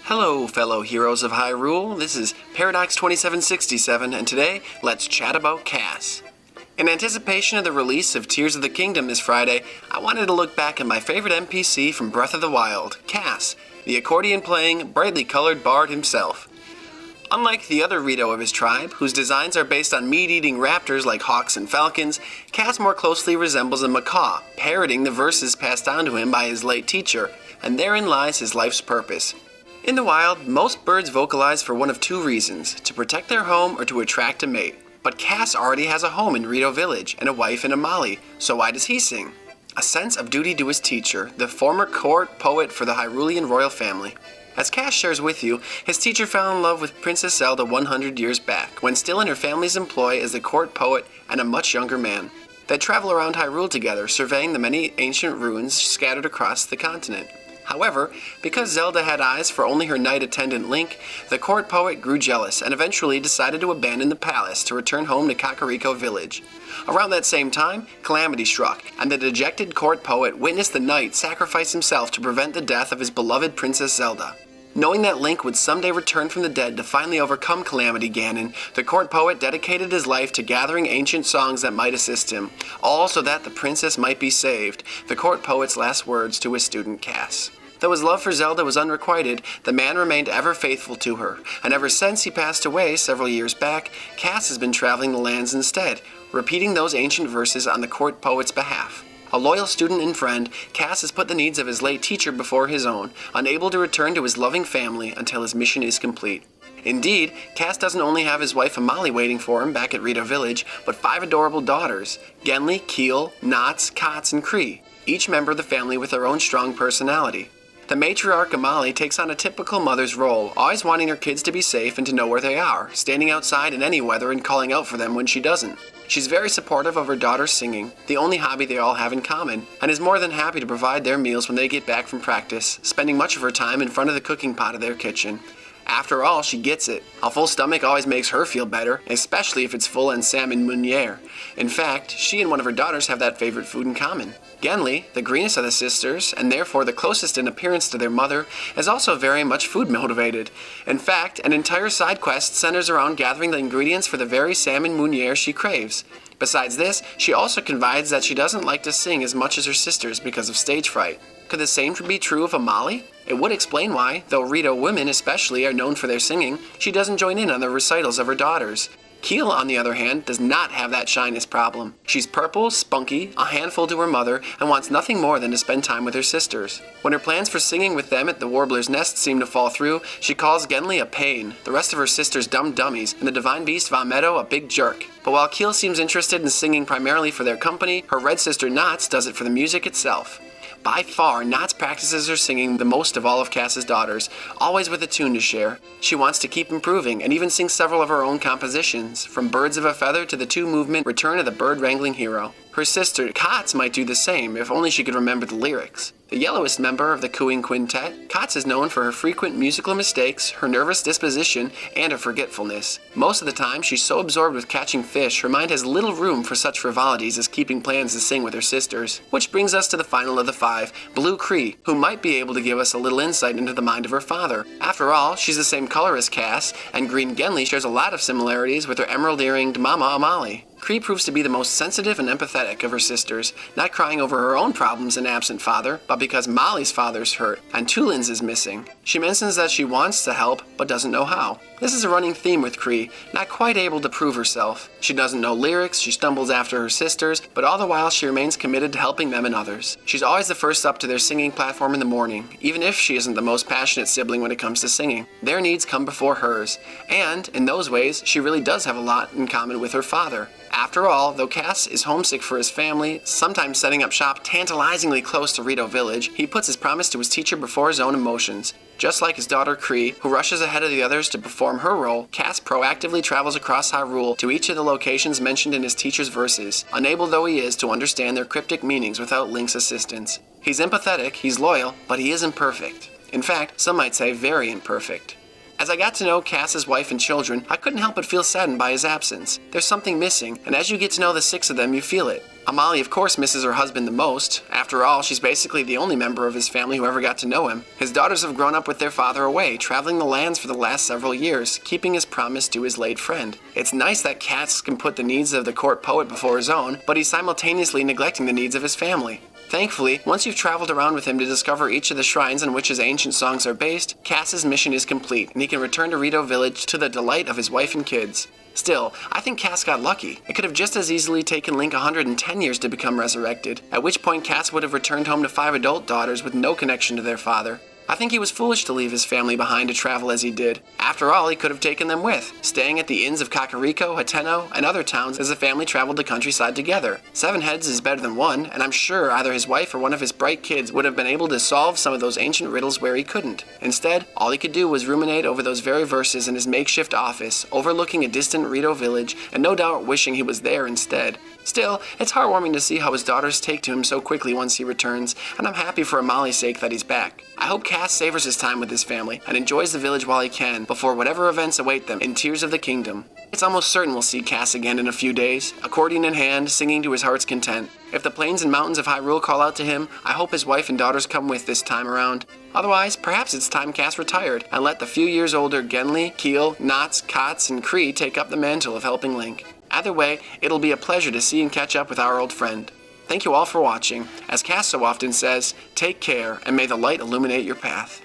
Hello, fellow heroes of Hyrule. This is Paradox 2767, and today, let's chat about Kass. In anticipation of the release of Tears of the Kingdom this Friday, I wanted to look back at my favorite NPC from Breath of the Wild, Kass, the accordion-playing, brightly colored bard himself. Unlike the other Rito of his tribe, whose designs are based on meat-eating raptors like hawks and falcons, Kass more closely resembles a macaw, parroting the verses passed down to him by his late teacher, and therein lies his life's purpose. In the wild, most birds vocalize for one of two reasons, to protect their home or to attract a mate. But Kass already has a home in Rito Village and a wife in Amali, so why does he sing? A sense of duty to his teacher, the former court poet for the Hyrulean royal family. As Kass shares with you, his teacher fell in love with Princess Zelda 100 years back, when still in her family's employ as the court poet and a much younger man. They travel around Hyrule together, surveying the many ancient ruins scattered across the continent. However, because Zelda had eyes for only her knight attendant Link, the court poet grew jealous and eventually decided to abandon the palace to return home to Kakariko Village. Around that same time, calamity struck, and the dejected court poet witnessed the knight sacrifice himself to prevent the death of his beloved Princess Zelda. Knowing that Link would someday return from the dead to finally overcome Calamity Ganon, the court poet dedicated his life to gathering ancient songs that might assist him, all so that the princess might be saved, the court poet's last words to his student Kass. Though his love for Zelda was unrequited, the man remained ever faithful to her, and ever since he passed away several years back, Kass has been traveling the lands instead, repeating those ancient verses on the court poet's behalf. A loyal student and friend, Kass has put the needs of his late teacher before his own, unable to return to his loving family until his mission is complete. Indeed, Kass doesn't only have his wife Amali waiting for him back at Rito Village, but 5 adorable daughters, Genli, Keel, Knots, Kots, and Kree, each member of the family with their own strong personality. The matriarch Amali takes on a typical mother's role, always wanting her kids to be safe and to know where they are, standing outside in any weather and calling out for them when she doesn't. She's very supportive of her daughter's singing, the only hobby they all have in common, and is more than happy to provide their meals when they get back from practice, spending much of her time in front of the cooking pot of their kitchen. After all, she gets it. A full stomach always makes her feel better, especially if it's full en salmon meuniere. In fact, she and one of her daughters have that favorite food in common. Genli, the greenest of the sisters, and therefore the closest in appearance to their mother, is also very much food motivated. In fact, an entire side quest centers around gathering the ingredients for the very salmon meuniere she craves. Besides this, she also confides that she doesn't like to sing as much as her sisters because of stage fright. Could the same be true of Amali? It would explain why, though Rito women especially are known for their singing, she doesn't join in on the recitals of her daughters. Keel, on the other hand, does not have that shyness problem. She's purple, spunky, a handful to her mother, and wants nothing more than to spend time with her sisters. When her plans for singing with them at the Warbler's Nest seem to fall through, she calls Genli a pain, the rest of her sisters dumb dummies, and the divine beast Vametto a big jerk. But while Keel seems interested in singing primarily for their company, her red sister Knots does it for the music itself. By far, Knots practices her singing the most of all of Kass's daughters, always with a tune to share. She wants to keep improving, and even sings several of her own compositions, from Birds of a Feather to the 2-movement Return of the Bird-Wrangling Hero. Her sister, Kots, might do the same, if only she could remember the lyrics. The yellowest member of the cooing quintet, Kots is known for her frequent musical mistakes, her nervous disposition, and her forgetfulness. Most of the time, she's so absorbed with catching fish, her mind has little room for such frivolities as keeping plans to sing with her sisters. Which brings us to the final of the 5, Blue Kree, who might be able to give us a little insight into the mind of her father. After all, she's the same color as Kass, and Green Genli shares a lot of similarities with her emerald-earringed mama Amali. Kree proves to be the most sensitive and empathetic of her sisters, not crying over her own problems and absent father, but because Molly's father's hurt, and Tulins is missing. She mentions that she wants to help, but doesn't know how. This is a running theme with Kree, not quite able to prove herself. She doesn't know lyrics, she stumbles after her sisters, but all the while she remains committed to helping them and others. She's always the first up to their singing platform in the morning, even if she isn't the most passionate sibling when it comes to singing. Their needs come before hers, and, in those ways, she really does have a lot in common with her father. After all, though Kass is homesick for his family, sometimes setting up shop tantalizingly close to Rito Village, he puts his promise to his teacher before his own emotions. Just like his daughter Kree, who rushes ahead of the others to perform her role, Kass proactively travels across Hyrule to each of the locations mentioned in his teacher's verses, unable though he is to understand their cryptic meanings without Link's assistance. He's empathetic, he's loyal, but he isn't perfect. In fact, some might say very imperfect. As I got to know Kass's wife and children, I couldn't help but feel saddened by his absence. There's something missing, and as you get to know the 6 of them, you feel it. Amali, of course, misses her husband the most. After all, she's basically the only member of his family who ever got to know him. His daughters have grown up with their father away, traveling the lands for the last several years, keeping his promise to his late friend. It's nice that Kass can put the needs of the court poet before his own, but he's simultaneously neglecting the needs of his family. Thankfully, once you've traveled around with him to discover each of the shrines on which his ancient songs are based, Kass's mission is complete, and he can return to Rito Village to the delight of his wife and kids. Still, I think Kass got lucky. It could have just as easily taken Link 110 years to become resurrected, at which point Kass would have returned home to 5 adult daughters with no connection to their father. I think he was foolish to leave his family behind to travel as he did. After all, he could have taken them with, staying at the inns of Kakariko, Hateno, and other towns as the family traveled the countryside together. 7 heads is better than 1, and I'm sure either his wife or one of his bright kids would have been able to solve some of those ancient riddles where he couldn't. Instead, all he could do was ruminate over those very verses in his makeshift office, overlooking a distant Rito village, and no doubt wishing he was there instead. Still, it's heartwarming to see how his daughters take to him so quickly once he returns, and I'm happy for Amali's sake that he's back. I hope Kass savors his time with his family and enjoys the village while he can, before whatever events await them in Tears of the Kingdom. It's almost certain we'll see Kass again in a few days, accordion in hand, singing to his heart's content. If the plains and mountains of Hyrule call out to him, I hope his wife and daughters come with this time around. Otherwise, perhaps it's time Kass retired, and let the few years older Genli, Keel, Knots, Kotz, and Kree take up the mantle of helping Link. Either way, it'll be a pleasure to see and catch up with our old friend. Thank you all for watching. As Kass so often says, take care, and may the light illuminate your path.